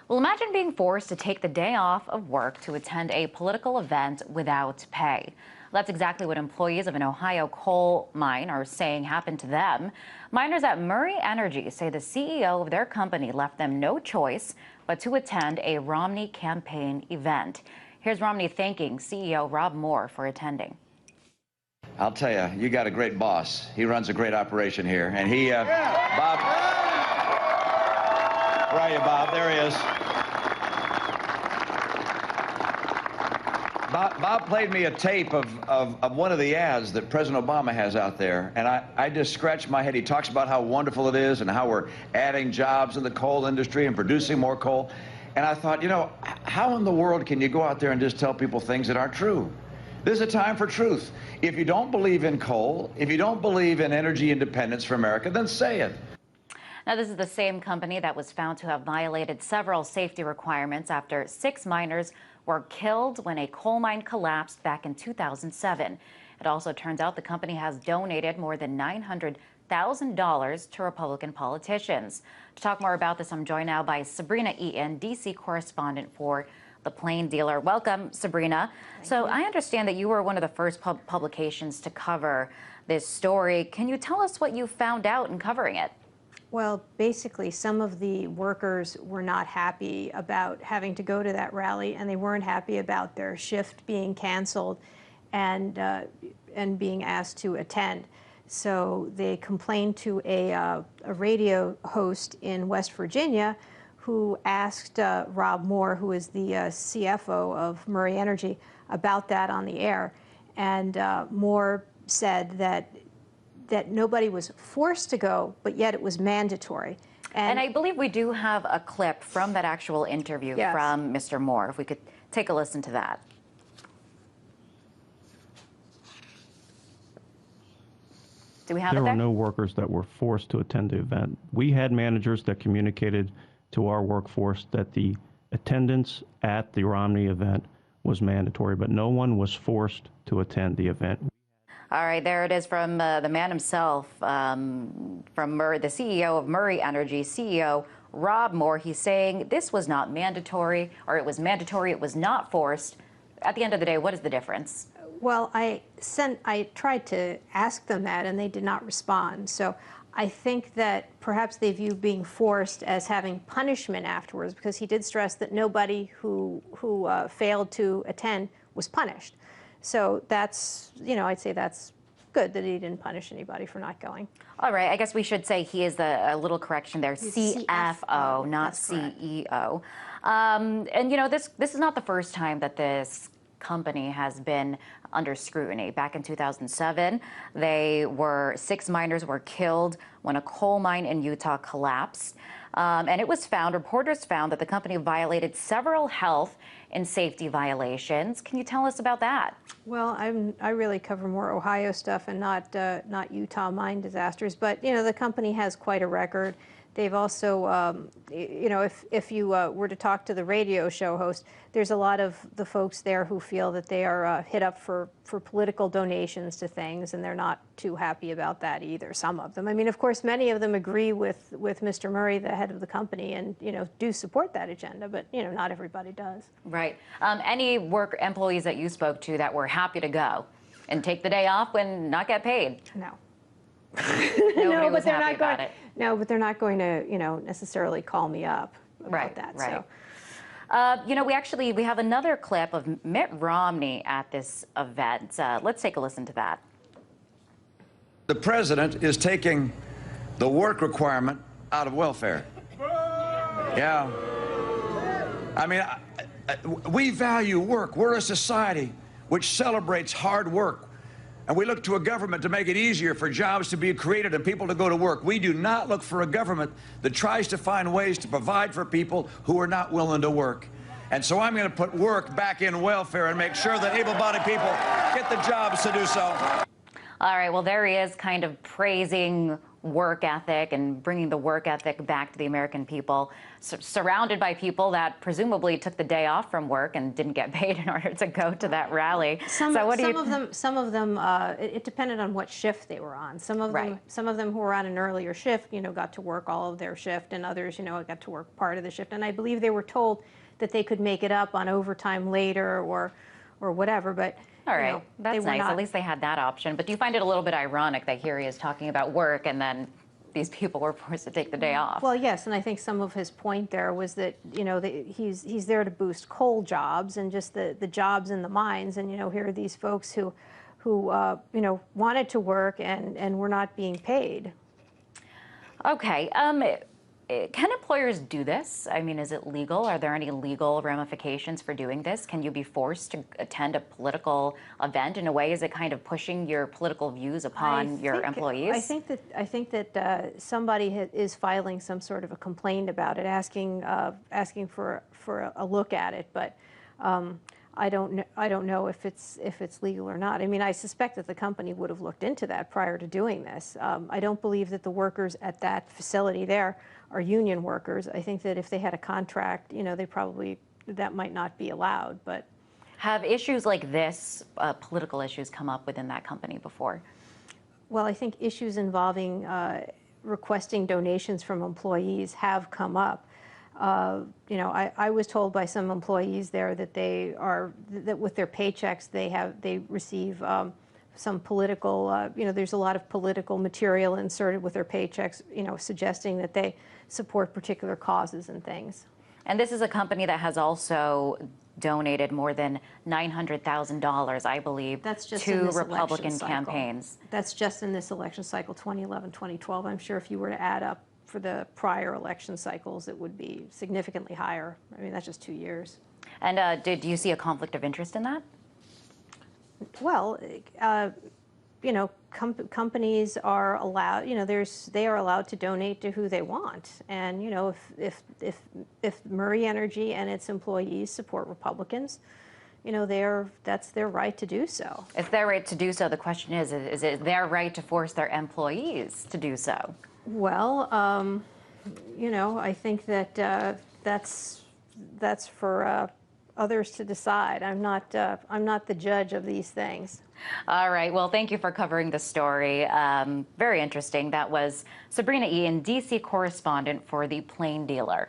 Well, imagine being forced to take the day off of work to attend a political event without pay. That's exactly what employees of an Ohio coal mine are saying happened to them. Miners at Murray Energy say the CEO of their company left them no choice but to attend a Romney campaign event. Here's Romney thanking CEO Rob Moore for attending. I'll tell you, you got a great boss. He runs a great operation here. And he, Bob, where are you, Bob? There he is. Bob played me a tape of one of the ads that President Obama has out there, and I just scratched my head. He talks about how wonderful it is and how we're adding jobs in the coal industry and producing more coal. And I thought, you know, how in the world can you go out there and just tell people things that aren't true? This is a time for truth. If you don't believe in coal, if you don't believe in energy independence for America, then say it. Now, this is the same company that was found to have violated several safety requirements after 6 miners were killed when a coal mine collapsed back in 2007. It also turns out the company has donated more than $900,000 to Republican politicians. To talk more about this, I'm joined now by Sabrina Eaton, D.C. correspondent for The Plain Dealer. Welcome, Sabrina. So I understand that you were one of the first publications to cover this story. Can you tell us what you found out in covering it? Well, basically, some of the workers were not happy about having to go to that rally, and they weren't happy about their shift being canceled and being asked to attend. So they complained to a radio host in West Virginia who asked Rob Moore, who is the CFO of Murray Energy, about that on the air. And Moore said that nobody was forced to go, but yet it was mandatory. And I believe we do have a clip from that actual interview from Mr. Moore. If we could take a listen to that. Do we have it there? There were no workers that were forced to attend the event. We had managers that communicated to our workforce that the attendance at the Romney event was mandatory, but no one was forced to attend the event. All right, there it is from the man himself, from Murray, the CEO of Murray Energy, CEO Rob Moore. He's saying this was not mandatory, or it was mandatory, it was not forced. At the end of the day, what is the difference? Well, I tried to ask them that, and they did not respond. So I think that perhaps they view being forced as having punishment afterwards, because he did stress that nobody who failed to attend was punished. So that's, you know, I'd say that's good that he didn't punish anybody for not going. All right, I guess we should say he is a little correction there, CFO, not CEO. And, you know, this is not the first time that this company has been under scrutiny. Back in 2007, 6 miners were killed when a coal mine in Utah collapsed. And it was found, reporters found, that the company violated several health and safety violations. Can you tell us about that? Well, I really cover more Ohio stuff and not Utah mine disasters. But, you know, the company has quite a record. They've also, you know, if you were to talk to the radio show host, there's a lot of the folks there who feel that they are hit up for political donations to things, and they're not too happy about that either, some of them. I mean, of course, many of them agree with Mr. Murray, the head of the company, and, you know, do support that agenda, but, you know, not everybody does. Right. Any employees that you spoke to that were happy to go and take the day off and not get paid? No. No, but they're not going. No, but they're not going to, you know, necessarily call me up about that. Right. So, you know, we have another clip of Mitt Romney at this event. Let's take a listen to that. The president is taking the work requirement out of welfare. Yeah. I mean, we value work. We're a society which celebrates hard work. And we look to a government to make it easier for jobs to be created and people to go to work. We do not look for a government that tries to find ways to provide for people who are not willing to work. And so I'm going to put work back in welfare and make sure that able-bodied people get the jobs to do so. All right, well, there he is kind of praising work ethic and bringing the work ethic back to the American people, surrounded by people that presumably took the day off from work and didn't get paid in order to go to that rally. Some of them, it depended on what shift they were on. Some of them who were on an earlier shift, got to work all of their shift, and others, got to work part of the shift. And I believe they were told that they could make it up on overtime later or whatever, but all right, that's nice. At least they had that option. But do you find it a little bit ironic that here he is talking about work and then these people were forced to take the day off? Well, yes, and I think some of his point there was that, he's there to boost coal jobs and just the jobs in the mines. And, here are these folks who wanted to work and were not being paid. Okay. Can employers do this? I mean, is it legal? Are there any legal ramifications for doing this? Can you be forced to attend a political event? In a way, is it kind of pushing your political views upon your employees? I think that somebody is filing some sort of a complaint about it, asking for a look at it, but I don't know if it's legal or not. I mean, I suspect that the company would have looked into that prior to doing this. I don't believe that the workers at that facility there are union workers. I think that if they had a contract, that might not be allowed. But have issues like this, political issues, come up within that company before? Well, I think issues involving requesting donations from employees have come up. I was told by some employees there that that with their paychecks they receive some political, there's a lot of political material inserted with their paychecks, suggesting that they support particular causes and things. And this is a company that has also donated more than $900,000, I believe, to Republican campaigns. That's just in this election cycle, 2011, 2012. I'm sure if you were to add up for the prior election cycles, it would be significantly higher. I mean, that's just 2 years. And do you see a conflict of interest in that? Well, companies are allowed, they are allowed to donate to who they want. And, if Murray Energy and its employees support Republicans, that's their right to do so. It's their right to do so. The question is it their right to force their employees to do so? Well, I think that that's for others to decide. I'm not the judge of these things. All right. Well, thank you for covering the story. Very interesting. That was Sabrina Ian, D.C. correspondent for The Plain Dealer.